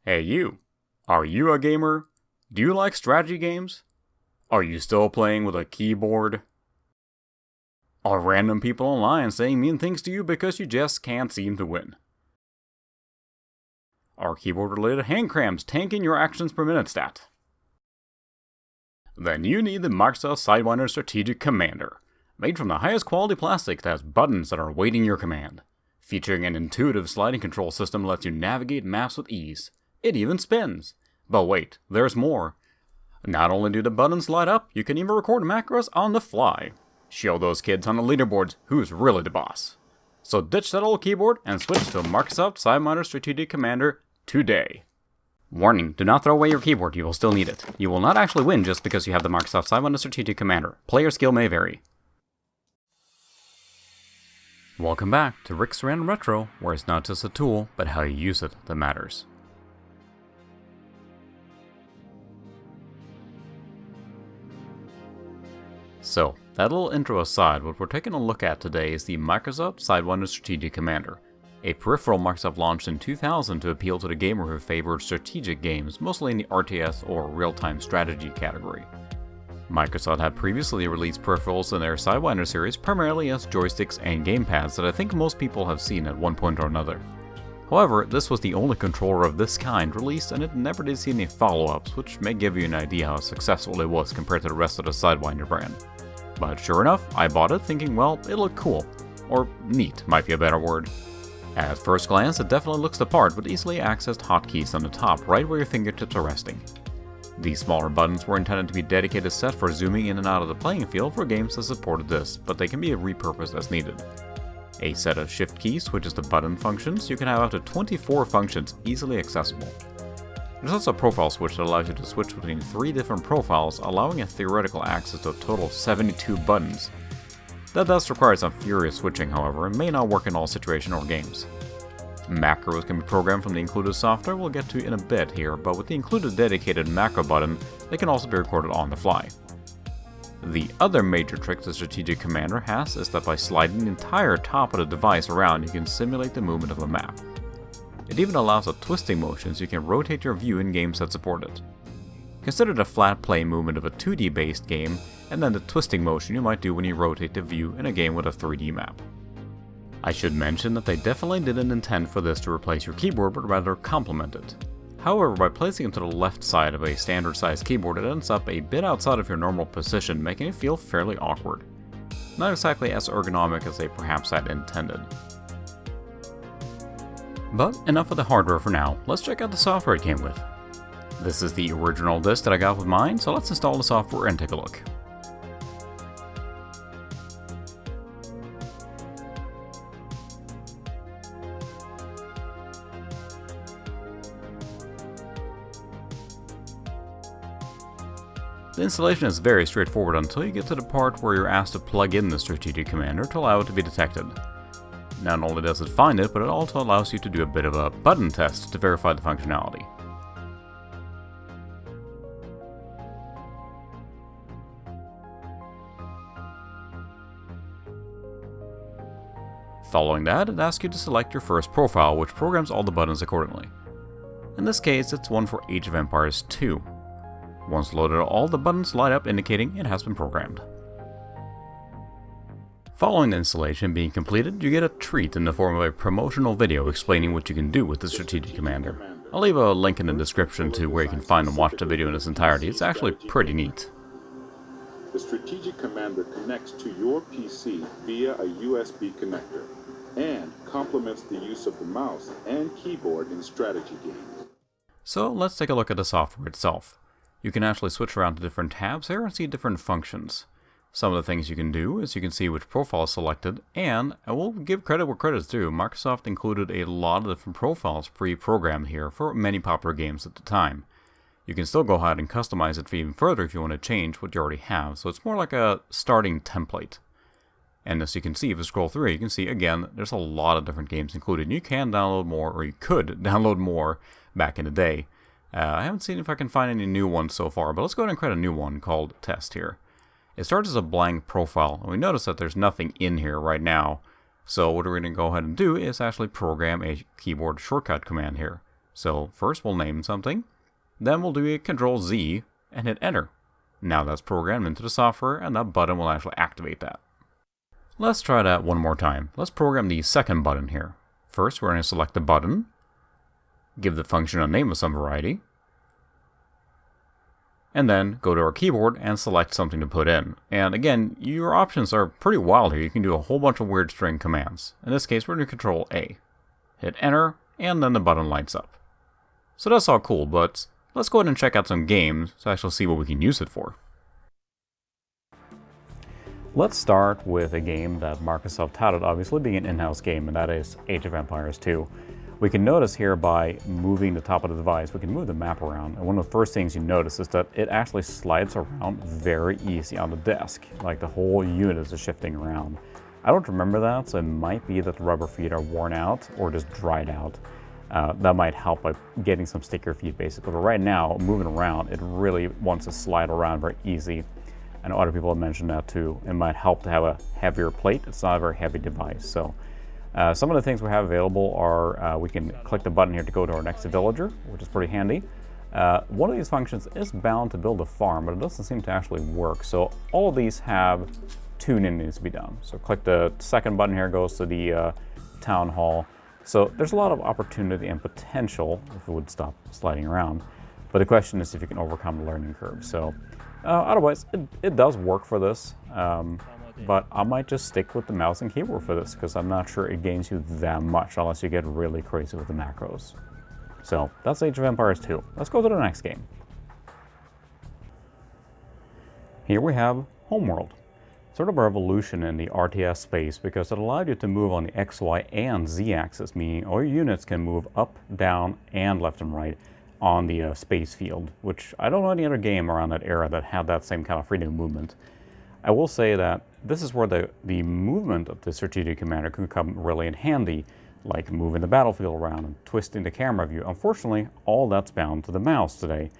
Hey you, are you a gamer? Do you like strategy games? Are you still playing with a keyboard? Are random people online saying mean things to you because you just can't seem to win? Are keyboard-related hand cramps tanking your actions per minute stat? Then you need the Microsoft Sidewinder Strategic Commander, made from the highest quality plastic that has buttons that are awaiting your command. Featuring an intuitive sliding control system that lets you navigate maps with ease. It even spins. But wait, there's more. Not only do the buttons light up, you can even record macros on the fly. Show those kids on the leaderboards who's really the boss. So ditch that old keyboard and switch to Microsoft Sidewinder Strategic Commander today. Warning, do not throw away your keyboard, you will still need it. You will not actually win just because you have the Microsoft Sidewinder Strategic Commander. Player skill may vary. Welcome back to Rick's Random Retro, where it's not just a tool, but how you use it that matters. So, that little intro aside, what we're taking a look at today is the Microsoft Sidewinder Strategic Commander, a peripheral Microsoft launched in 2000 to appeal to the gamer who favored strategic games, mostly in the RTS or real-time strategy category. Microsoft had previously released peripherals in their Sidewinder series primarily as joysticks and gamepads that I think most people have seen at one point or another. However, this was the only controller of this kind released and it never did see any follow-ups, which may give you an idea how successful it was compared to the rest of the Sidewinder brand. But sure enough, I bought it thinking, well, it looked cool. Or neat might be a better word. At first glance, it definitely looks the part with easily accessed hotkeys on the top right where your fingertips are resting. These smaller buttons were intended to be dedicated set for zooming in and out of the playing field for games that supported this, but they can be repurposed as needed. A set of shift keys switches to button functions. You can have up to 24 functions easily accessible. There's also a profile switch that allows you to switch between 3 different profiles, allowing a theoretical access to a total of 72 buttons. That does require some furious switching, however, and may not work in all situations or games. Macros can be programmed from the included software we'll get to in a bit here, but with the included dedicated macro button, they can also be recorded on the fly. The other major trick the Strategic Commander has is that by sliding the entire top of the device around, you can simulate the movement of a map. It even allows a twisting motion so you can rotate your view in games that support it. Consider the flat play movement of a 2D based game, and then the twisting motion you might do when you rotate the view in a game with a 3D map. I should mention that they definitely didn't intend for this to replace your keyboard, but rather complement it. However, by placing it to the left side of a standard sized keyboard, it ends up a bit outside of your normal position, making it feel fairly awkward. Not exactly as ergonomic as they perhaps had intended. But enough of the hardware for now, let's check out the software it came with. This is the original disc that I got with mine, so let's install the software and take a look. The installation is very straightforward until you get to the part where you're asked to plug in the Strategic Commander to allow it to be detected. Not only does it find it, but it also allows you to do a bit of a button test to verify the functionality. Following that, it asks you to select your first profile, which programs all the buttons accordingly. In this case, it's one for Age of Empires 2. Once loaded, all the buttons light up indicating it has been programmed. Following the installation being completed, you get a treat in the form of a promotional video explaining what you can do with the Strategic Commander. I'll leave a link in the description to where you can find and watch the video in its entirety. It's actually pretty neat. The Strategic Commander connects to your PC via a USB connector and complements the use of the mouse and keyboard in strategy games. So let's take a look at the software itself. You can actually switch around to different tabs here and see different functions. Some of the things you can do is you can see which profile is selected, and I will give credit where credit's due. Microsoft included a lot of different profiles pre-programmed here for many popular games at the time. You can still go ahead and customize it even further if you want to change what you already have, so it's more like a starting template. And as you can see, if you scroll through, you can see again, there's a lot of different games included. You can download more, or you could download more back in the day. I haven't seen if I can find any new ones so far, but let's go ahead and create a new one called Test here. It starts as a blank profile, and we notice that there's nothing in here right now. So what we're going to go ahead and do is actually program a keyboard shortcut command here. So first we'll name something, then we'll do a Control Z and hit enter. Now that's programmed into the software and that button will actually activate that. Let's try that one more time. Let's program the second button here. First we're going to select the button, give the function a name of some variety, and then go to our keyboard and select something to put in. And again, your options are pretty wild here. You can do a whole bunch of weird string commands. In this case, we're going to Control A. Hit enter, and then the button lights up. So that's all cool, but let's go ahead and check out some games to actually see what we can use it for. Let's start with a game that Microsoft touted obviously being an in-house game, and that is Age of Empires 2. We can notice here by moving the top of the device, we can move the map around. And one of the first things you notice is that it actually slides around very easy on the desk. Like the whole unit is just shifting around. I don't remember that, so it might be that the rubber feet are worn out or just dried out. That might help by getting some stickier feet basically. But right now, moving around, it really wants to slide around very easy. I know other people have mentioned that too. It might help to have a heavier plate. It's not a very heavy device. So some of the things we have available are we can click the button here to go to our next villager, which is pretty handy. One of these functions is bound to build a farm, but it doesn't seem to actually work. So all of these have tuning needs to be done. So click the second button here, goes to the town hall. So there's a lot of opportunity and potential if it would stop sliding around. But the question is if you can overcome the learning curve. So otherwise, it does work for this. But I might just stick with the mouse and keyboard for this because I'm not sure it gains you that much unless you get really crazy with the macros. So that's Age of Empires 2. Let's go to the next game. Here we have Homeworld. Sort of a revolution in the RTS space because it allowed you to move on the X, Y, and Z axis, meaning all your units can move up, down, and left and right on the space field, which I don't know any other game around that era that had that same kind of freedom of movement. I will say that this is where the movement of the Strategic Commander can come really in handy, like moving the battlefield around and twisting the camera view. Unfortunately, all that's bound to the mouse today.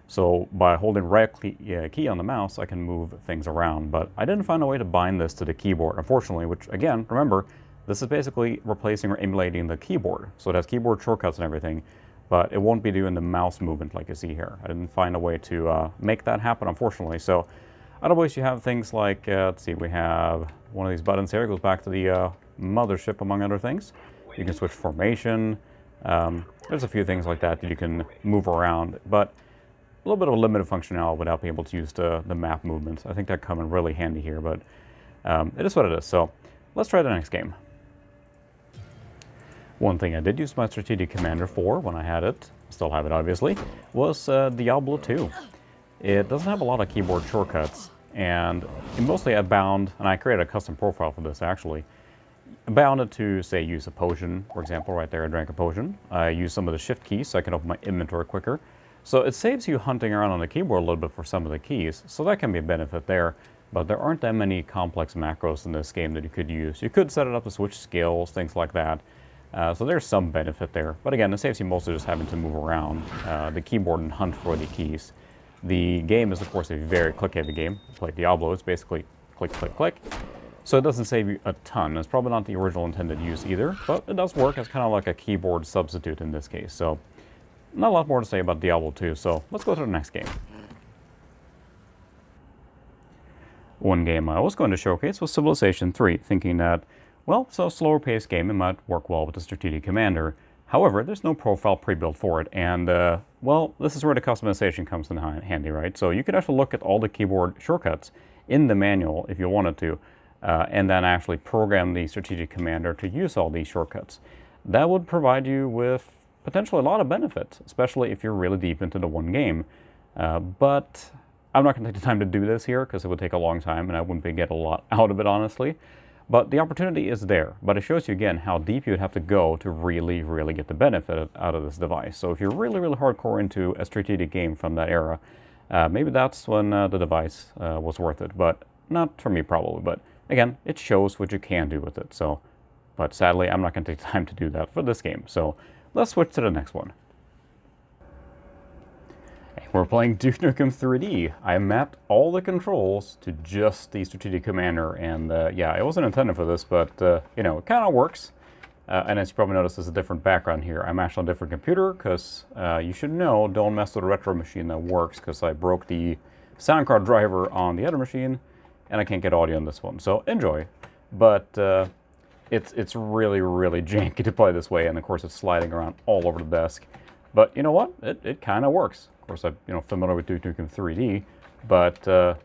So by holding right key on the mouse, I can move things around. But I didn't find a way to bind this to the keyboard, unfortunately, which again, remember, this is basically replacing or emulating the keyboard. So it has keyboard shortcuts and everything, but it won't be doing the mouse movement like you see here. I didn't find a way to make that happen, unfortunately. So otherwise, you have things like, let's see, we have one of these buttons here. It goes back to the mothership, among other things. You can switch formation. There's a few things like that you can move around, but a little bit of a limited functionality without being able to use the map movements. I think that come in really handy here, but it is what it is. So let's try the next game. One thing I did use my Strategic Commander for when I had it, still have it obviously, was Diablo 2. It doesn't have a lot of keyboard shortcuts, and mostly I bound, and I created a custom profile for this actually. I bound it to, say, use a potion, for example, right there I drank a potion. I use some of the shift keys so I can open my inventory quicker. So it saves you hunting around on the keyboard a little bit for some of the keys, so that can be a benefit there. But there aren't that many complex macros in this game that you could use. You could set it up to switch skills, things like that. So there's some benefit there. But again, it saves you mostly just having to move around the keyboard and hunt for the keys. The game is, of course, a very click-heavy game. Like Diablo, it's basically click, click, click. So it doesn't save you a ton. It's probably not the original intended use either, but it does work as kind of like a keyboard substitute in this case. So not a lot more to say about Diablo 2, so let's go to the next game. One game I was going to showcase was Civilization 3, thinking that, well, it's a slower paced game, it might work well with the Strategic Commander. However, there's no profile pre-built for it, and, well, this is where the customization comes in handy, right? So you could actually look at all the keyboard shortcuts in the manual if you wanted to, and then actually program the Strategic Commander to use all these shortcuts. That would provide you with potentially a lot of benefits, especially if you're really deep into the one game. But I'm not going to take the time to do this here because it would take a long time and I wouldn't get a lot out of it, honestly. But the opportunity is there. But it shows you again how deep you'd have to go to really, really get the benefit out of this device. So if you're really, really hardcore into a strategic game from that era, maybe that's when the device was worth it. But not for me, probably. But again, it shows what you can do with it. So, but sadly, I'm not going to take the time to do that for this game. So let's switch to the next one. We're playing Duke Nukem 3D. I mapped all the controls to just the Strategic Commander, and yeah, it wasn't intended for this, but you know, it kind of works. And as you probably noticed, there's a different background here. I'm actually on a different computer because you should know, don't mess with a retro machine that works, because I broke the sound card driver on the other machine and I can't get audio on this one. So enjoy. But it's really, really janky to play this way, and of course it's sliding around all over the desk. But you know what? It kind of works. Of course, I'm familiar with Duke Nukem 3D, but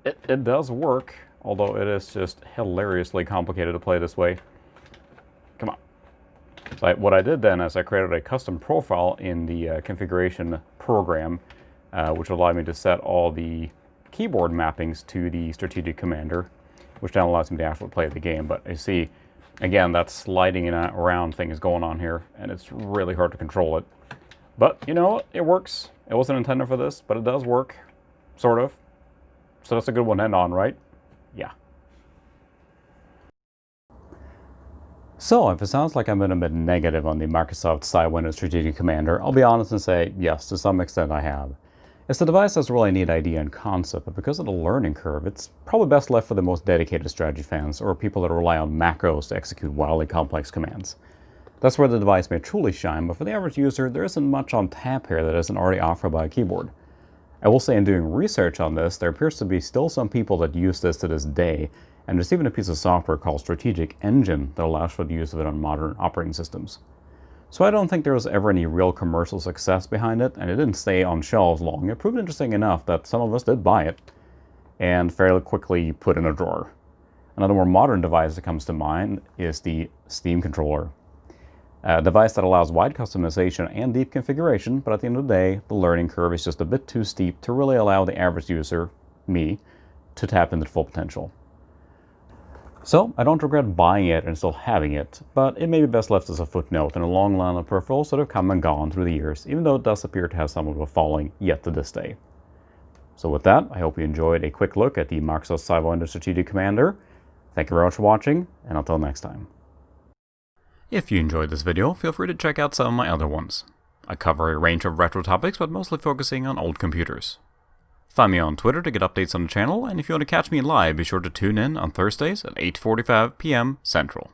it does work, although it is just hilariously complicated to play this way. Come on. So what I did then is I created a custom profile in the configuration program, which allowed me to set all the keyboard mappings to the Strategic Commander, which then allows me to actually play the game. But you see, again, that sliding around thing is going on here, and it's really hard to control it. But you know what? It works. It wasn't intended for this, but it does work, sort of. So that's a good one to end on, right? Yeah. So, if it sounds like I'm a bit negative on the Microsoft Sidewinder Strategic Commander, I'll be honest and say, yes, to some extent I have. It's a device that's a really neat idea and concept, but because of the learning curve, it's probably best left for the most dedicated strategy fans, or people that rely on macros to execute wildly complex commands. That's where the device may truly shine, but for the average user, there isn't much on tap here that isn't already offered by a keyboard. I will say, in doing research on this, there appears to be still some people that use this to this day, and there's even a piece of software called Strategic Engine that allows for the use of it on modern operating systems. So I don't think there was ever any real commercial success behind it, and it didn't stay on shelves long. It proved interesting enough that some of us did buy it, and fairly quickly put in a drawer. Another more modern device that comes to mind is the Steam controller. A device that allows wide customization and deep configuration, but at the end of the day, the learning curve is just a bit too steep to really allow the average user, me, to tap into the full potential. So, I don't regret buying it and still having it, but it may be best left as a footnote in a long line of peripherals that have come and gone through the years, even though it does appear to have somewhat of a following yet to this day. So with that, I hope you enjoyed a quick look at the Microsoft Sidewinder Strategic Commander. Thank you very much for watching, and until next time. If you enjoyed this video, feel free to check out some of my other ones. I cover a range of retro topics, but mostly focusing on old computers. Find me on Twitter to get updates on the channel, and if you want to catch me live, be sure to tune in on Thursdays at 8:45 p.m. Central.